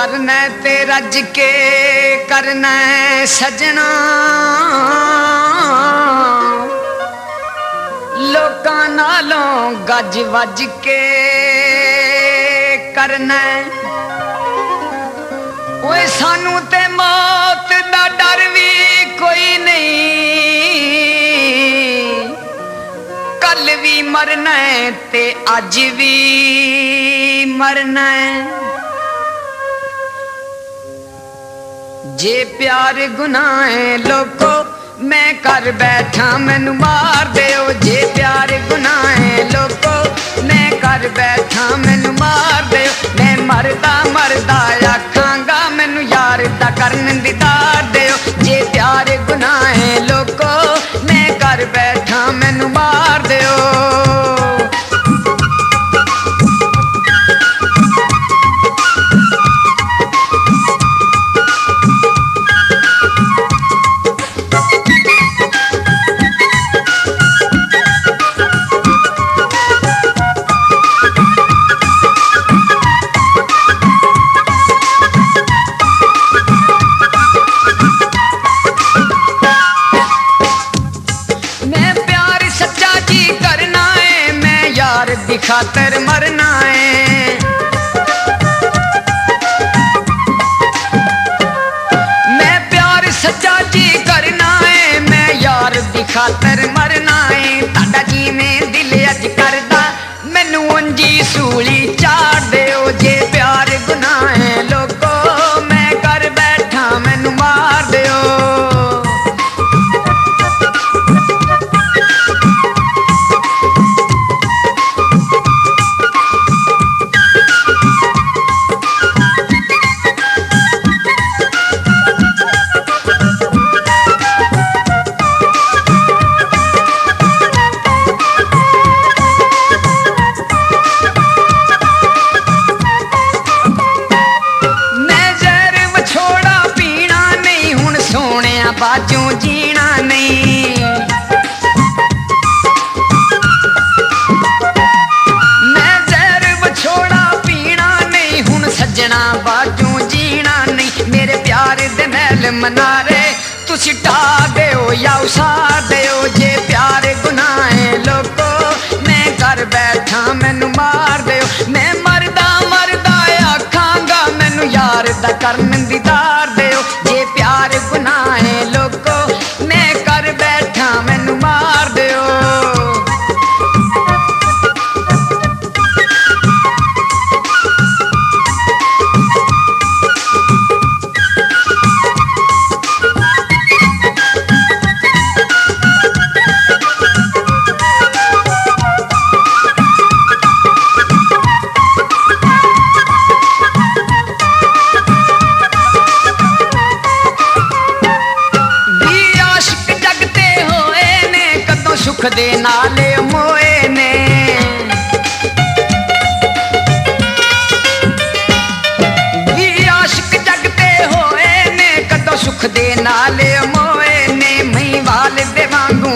करना ते रज के करना सजना, लोकां नालों गज वज के करना। ओए सानू ते मौत दा डर भी कोई नहीं, कल भी मरना है ते अज भी मरना है। जे प्यार गुनाह है लोको मैं कर बैठा मैनू मार देओ। जे प्यार गुनाह है लोको मैं कर बैठा मैनू मार देओ। मैं मरदा मरदा आखांगा मैनू यार दा करन दीदार देओ। जे प्यार गुनाह है लोको मैं कर बैठा मैनू मार देओ। दी खातर मरना है, मैं प्यार सच्चा जी करना है। मैं यार दी खातर मरना है। ताड़ा जिवें दिल अज करदा मैनू उंजी सूली चाड़ देओ। जे प्यार गुनाह है लोगो मैं कर बैठा मैनू मार देओ। बाजू जीना नहीं, मैं जहर बछोड़ा पीना नहीं। हुण सजना बाजू जीना नहीं। मेरे प्यार दे महल मनारे तुसी ढा देओ या उसार देओ। जे प्यार गुनाह है लोको मैं कर बैठा मैनू मार देओ। मैं मरदा मरदा आखांगा मैनू यार दा करन दीदार देओ। जे प्यार गुनाह है लोको मैं कर बैठा मैनू मार देओ। सुख दे नाले मोए ने, आशिक जगते होए ने कदों सुख दे नाले मोए ने। मई वाल दे वांगू